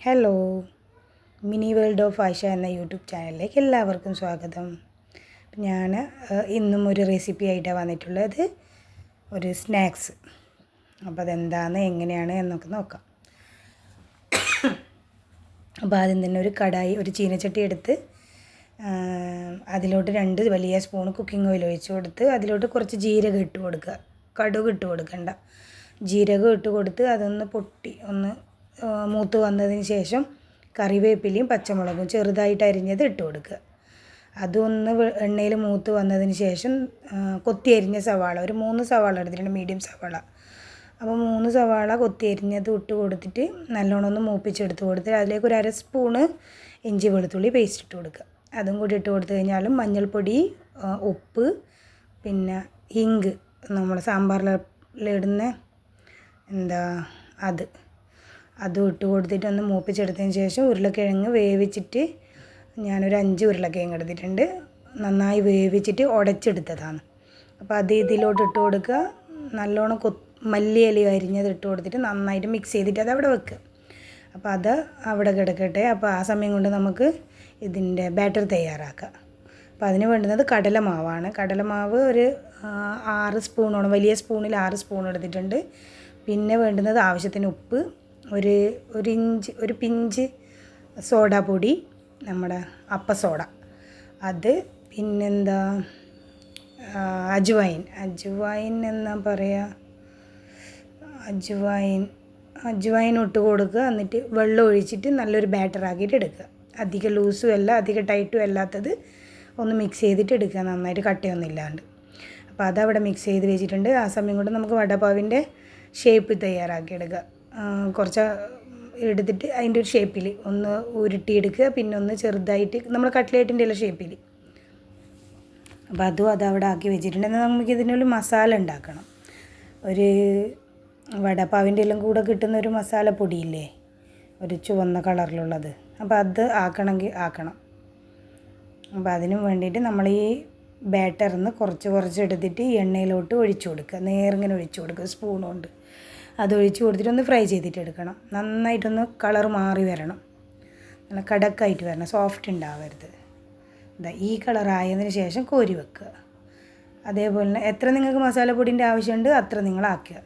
Hello, mini world of Ayesha എന്ന YouTube ചാനലിലേക്ക് എല്ലാവർക്കും സ്വാഗതം. ഞാൻ ഇന്നും ഒരു റെസിപ്പി ആയിട്ടാണ് വന്നിട്ടുള്ളത്, ഒരു സ്നാക്സ്. അപ്പോൾ അതെന്താണ് എങ്ങനെയാണ് എന്നൊക്കെ നോക്കാം. അപ്പോൾ ആദ്യം തന്നെ ഒരു കടായി, ഒരു ചീനച്ചട്ടി എടുത്ത് അതിലോട്ട് 2 വലിയ സ്പൂൺ കുക്കിംഗ് ഓയിൽ ഒഴിച്ച് കൊടുത്ത് അതിലോട്ട് കുറച്ച് ജീരകം ഇട്ട് കൊടുക്കുക. കടുക് ഇട്ട് കൊടുക്കണ്ട, ജീരകം ഇട്ട് കൊടുത്ത് അതൊന്ന് പൊട്ടി ഒന്ന് മൂത്ത് വന്നതിന് ശേഷം കറിവേപ്പിലയും പച്ചമുളകും ചെറുതായിട്ട് അരിഞ്ഞത് ഇട്ട് കൊടുക്കുക. അതൊന്ന് എണ്ണയിൽ മൂത്ത് വന്നതിന് ശേഷം കൊത്തി അരിഞ്ഞ സവാള, ഒരു 3 സവാള എടുത്തിട്ടുണ്ട്, മീഡിയം സവാള. അപ്പോൾ 3 സവാള കൊത്തി അരിഞ്ഞത് ഇട്ട് കൊടുത്തിട്ട് നല്ലോണം ഒന്ന് മൂപ്പിച്ചെടുത്ത് കൊടുത്തിട്ട് അതിലേക്ക് ഒരു 1/2 സ്പൂണ് ഇഞ്ചി വെളുത്തുള്ളി പേസ്റ്റ് ഇട്ട് കൊടുക്കുക. അതും കൂടി ഇട്ട് കൊടുത്തു കഴിഞ്ഞാലും മഞ്ഞൾപ്പൊടി, ഉപ്പ്, പിന്നെ ഹിങ്ക്, നമ്മൾ സാമ്പാറിലിടുന്ന അതും ഇട്ട് കൊടുത്തിട്ട് ഒന്ന് മൂപ്പിച്ചെടുത്തതിന് ശേഷം ഉരുളക്കിഴങ്ങ് വേവിച്ചിട്ട് ഞാനൊരു 5 ഉരുളക്കിഴങ്ങ് എടുത്തിട്ടുണ്ട്, നന്നായി വേവിച്ചിട്ട് ഉടച്ചെടുത്തതാണ്. അപ്പോൾ അത് ഇതിലോട്ട് ഇട്ട് കൊടുക്കുക. നല്ലോണം മല്ലിയില അരിഞ്ഞത് ഇട്ട് കൊടുത്തിട്ട് നന്നായിട്ട് മിക്സ് ചെയ്തിട്ട് അത് അവിടെ വെക്കുക. അപ്പോൾ അത് അവിടെ കിടക്കട്ടെ. അപ്പോൾ ആ സമയം കൊണ്ട് നമുക്ക് ഇതിൻ്റെ ബാറ്റർ തയ്യാറാക്കാം. അപ്പോൾ അതിന് വേണ്ടുന്നത് കടലമാവാണ്. കടലമാവ് ഒരു 6 സ്പൂണോളം, വലിയ സ്പൂണിൽ 6 സ്പൂൺ എടുത്തിട്ടുണ്ട്. പിന്നെ വേണ്ടുന്നത് ആവശ്യത്തിന് ഉപ്പ്, ഒരു പിഞ്ച് സോഡാപ്പൊടി, നമ്മുടെ അപ്പസോഡ, അത് അജ്വൈൻ എന്നാ പറയുക, അജ്വൈൻ ഇട്ട് കൊടുക്കുക. എന്നിട്ട് വെള്ളം ഒഴിച്ചിട്ട് നല്ലൊരു ബാറ്റർ ആക്കിയിട്ട് എടുക്കുക. അധികം ലൂസും അല്ല അധികം ടൈറ്റും അല്ലാത്തത്, ഒന്ന് മിക്സ് ചെയ്തിട്ട് എടുക്കുക, നന്നായിട്ട് കട്ടയൊന്നും ഇല്ലാണ്ട്. അപ്പോൾ അതവിടെ മിക്സ് ചെയ്ത് വെച്ചിട്ടുണ്ട്. ആ സമയം കൊണ്ട് നമുക്ക് വടപാവിൻ്റെ ഷേപ്പ് തയ്യാറാക്കിയെടുക്കുക. കുറച്ച് എടുത്തിട്ട് അതിൻ്റെ ഒരു ഷേപ്പിൽ ഒന്ന് ഉരുട്ടിയെടുക്കുക, പിന്നെ ഒന്ന് ചെറുതായിട്ട് നമ്മൾ കട്ട്ലേറ്റിൻ്റെ എല്ലാം ഷേപ്പിൽ. അപ്പോൾ അതവിടെ ആക്കി വെച്ചിട്ടുണ്ട്. എന്നാൽ നമുക്ക് ഇതിനൊരു മസാല ഉണ്ടാക്കണം. ഒരു വടപാവിൻ്റെ എല്ലാം കൂടെ കിട്ടുന്ന ഒരു മസാലപ്പൊടിയില്ലേ, ഒരു ചുവന്ന കളറിലുള്ളത്, അപ്പോൾ അത് ആക്കണം. അപ്പോൾ അതിനും വേണ്ടിയിട്ട് നമ്മൾ ഈ ബാറ്ററിന്ന് കുറച്ച് എടുത്തിട്ട് എണ്ണയിലോട്ട് ഒഴിച്ചു കൊടുക്കുക. നേരിങ്ങനെ ഒഴിച്ചു കൊടുക്കുക സ്പൂൺ കൊണ്ട്. അതൊഴിച്ച് കൊടുത്തിട്ട് ഒന്ന് ഫ്രൈ ചെയ്തിട്ട് എടുക്കണം. നന്നായിട്ടൊന്ന് കളർ മാറി വരണം, നല്ല കടക്കായിട്ട് വരണം, സോഫ്റ്റ് ഉണ്ടാവരുത്. ഈ കളറായതിന് ശേഷം കോരി വെക്കുക. അതേപോലെ തന്നെ എത്ര നിങ്ങൾക്ക് മസാലപ്പൊടിൻ്റെ ആവശ്യമുണ്ട് അത്ര നിങ്ങൾ ആക്കുക.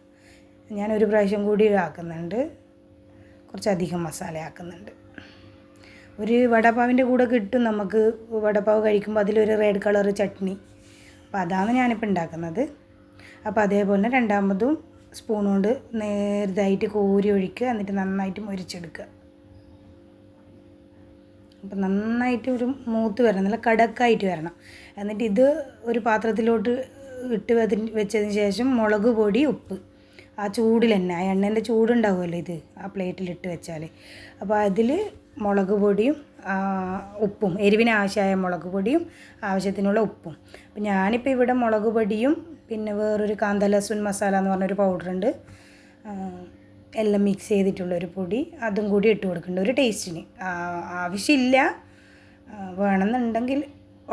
ഞാൻ ഒരു പ്രാവശ്യം കൂടി ആക്കുന്നുണ്ട്, കുറച്ചധികം മസാല ആക്കുന്നുണ്ട്. ഒരു വടപാവിൻ്റെ കൂടെ കിട്ടും നമുക്ക്, വടപാവ് കഴിക്കുമ്പോൾ അതിലൊരു റെഡ് കളർ ചട്നി. അപ്പോൾ അതാണ് ഞാനിപ്പോൾ ഉണ്ടാക്കുന്നത്. അപ്പോൾ അതേപോലെ തന്നെ രണ്ടാമതും സ്പൂൺ കൊണ്ട് നേരതായിട്ട് കോരി ഒഴിക്കുക. എന്നിട്ട് നന്നായിട്ട് മുരിച്ചെടുക്കുക. അപ്പോൾ നന്നായിട്ട് ഒരു മൂത്ത് വരണം, നല്ല കടക്കായിട്ട് വരണം. എന്നിട്ട് ഇത് ഒരു പാത്രത്തിലോട്ട് ഇട്ട് വെച്ചതിന് ശേഷം മുളക് പൊടി, ഉപ്പ്, ആ ചൂടിൽ തന്നെ, ആ എണ്ണേൻ്റെ ചൂടുണ്ടാവുമല്ലോ ഇത് ആ പ്ലേറ്റിലിട്ട് വെച്ചാൽ, അപ്പോൾ അതിൽ മുളക് പൊടിയും ഉപ്പും, എരിവിന് ആവശ്യമായ മുളക് പൊടിയും ആവശ്യത്തിനുള്ള ഉപ്പും. അപ്പോൾ ഞാനിപ്പോൾ ഇവിടെ മുളക് പൊടിയും പിന്നെ വേറൊരു കാന്ത ലസുൻ മസാല എന്ന് പറഞ്ഞൊരു പൗഡറുണ്ട്, എല്ലാം മിക്സ് ചെയ്തിട്ടുള്ളൊരു പൊടി, അതും കൂടി ഇട്ട് കൊടുക്കുന്നുണ്ട് ഒരു ടേസ്റ്റിന്. ആവശ്യമില്ല, വേണമെന്നുണ്ടെങ്കിൽ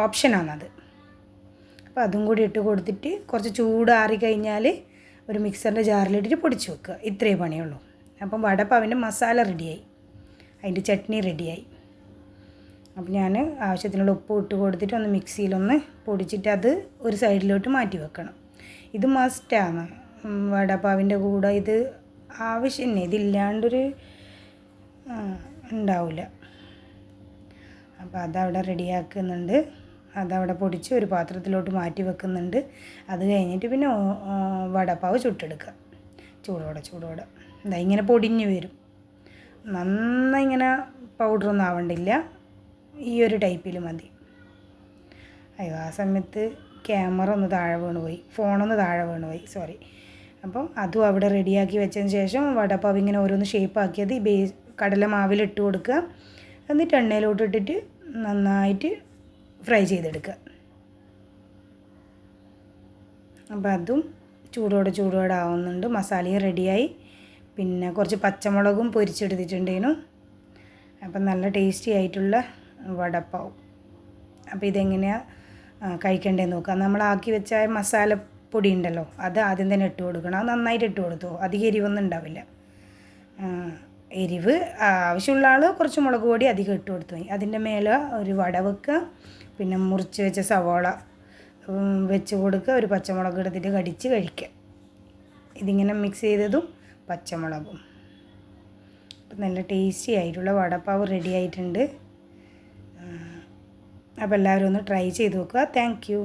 ഓപ്ഷനാണത്. അപ്പോൾ അതും കൂടി ഇട്ട് കൊടുത്തിട്ട് കുറച്ച് ചൂടാറി കഴിഞ്ഞാൽ ഒരു മിക്സറിൻ്റെ ജാറിലിട്ടിട്ട് പൊടിച്ച് വെക്കുക. ഇത്രയേ പണിയുള്ളൂ. അപ്പം വടപാവിൻ്റെ മസാല റെഡിയായി, അതിൻ്റെ ചട്നി റെഡിയായി. അപ്പോൾ ഞാൻ ആവശ്യത്തിനുള്ള ഉപ്പ് ഇട്ട് കൊടുത്തിട്ട് ഒന്ന് മിക്സിയിലൊന്ന് പൊടിച്ചിട്ട് അത് ഒരു സൈഡിലോട്ട് മാറ്റി വെക്കണം. ഇത് മസ്റ്റാണ് വടപാവിൻ്റെ കൂടെ, ഇത് ആവശ്യം തന്നെ, ഇതില്ലാണ്ടൊരു ഉണ്ടാവില്ല. അപ്പോൾ അതവിടെ റെഡിയാക്കുന്നുണ്ട്. അതവിടെ പൊടിച്ച് ഒരു പാത്രത്തിലോട്ട് മാറ്റി വെക്കുന്നുണ്ട്. അത് കഴിഞ്ഞിട്ട് പിന്നെ വടപാവ് ചുട്ടെടുക്കുക. ചൂടോടെ ഇങ്ങനെ പൊടിഞ്ഞ് വരും. നന്നായി ഇങ്ങനെ പൗഡറൊന്നും ആവണ്ടില്ല, ഈ ഒരു ടൈപ്പിൽ മതി. ആ സമയത്ത് ക്യാമറ ഒന്ന് താഴെ വീണുപോയി, ഫോണൊന്ന് താഴെ വീണുപോയി, സോറി. അപ്പോൾ അതും അവിടെ റെഡിയാക്കി വെച്ചതിന് ശേഷം വടപാവ് ഇങ്ങനെ ഓരോന്ന് ഷേപ്പാക്കിയത് ഈ കടലമാവിലിട്ട് കൊടുക്കുക. എന്നിട്ട് എണ്ണയിലോട്ട് ഇട്ടിട്ട് നന്നായിട്ട് ഫ്രൈ ചെയ്തെടുക്കുക. അപ്പോൾ അതും ചൂടോടെ ആവുന്നുണ്ട്. മസാലയും റെഡിയായി. പിന്നെ കുറച്ച് പച്ചമുളകും പൊരിച്ചെടുത്തിട്ടുണ്ടേനു. അപ്പം നല്ല ടേസ്റ്റി ആയിട്ടുള്ള വടപ്പാവ്. അപ്പോൾ ഇതെങ്ങനെയാണ് കഴിക്കേണ്ടതെന്ന് നോക്കാം. നമ്മളാക്കി വെച്ച മസാലപ്പൊടി ഉണ്ടല്ലോ, അത് ആദ്യം തന്നെ ഇട്ട് കൊടുക്കണം. അത് നന്നായിട്ട് ഇട്ട് കൊടുത്തു, അധികം എരിവൊന്നും ഉണ്ടാവില്ല. എരിവ് ആവശ്യമുള്ള ആൾ കുറച്ച് മുളക് പൊടി അധികം ഇട്ട് കൊടുത്തു മതി. അതിൻ്റെ മേലെ ഒരു വട വെക്കുക, പിന്നെ മുറിച്ച് വെച്ച സവാള വെച്ച് കൊടുക്കുക, ഒരു പച്ചമുളക് എടുത്തിട്ട് കടിച്ച് കഴിക്കുക. ഇതിങ്ങനെ മിക്സ് ചെയ്തതും പച്ചമുളകും. അപ്പം നല്ല ടേസ്റ്റി ആയിട്ടുള്ള വടപ്പാവ് റെഡി ആയിട്ടുണ്ട്. അപ്പോൾ എല്ലാവരും ഒന്ന് ട്രൈ ചെയ്ത് നോക്കുക. Thank you.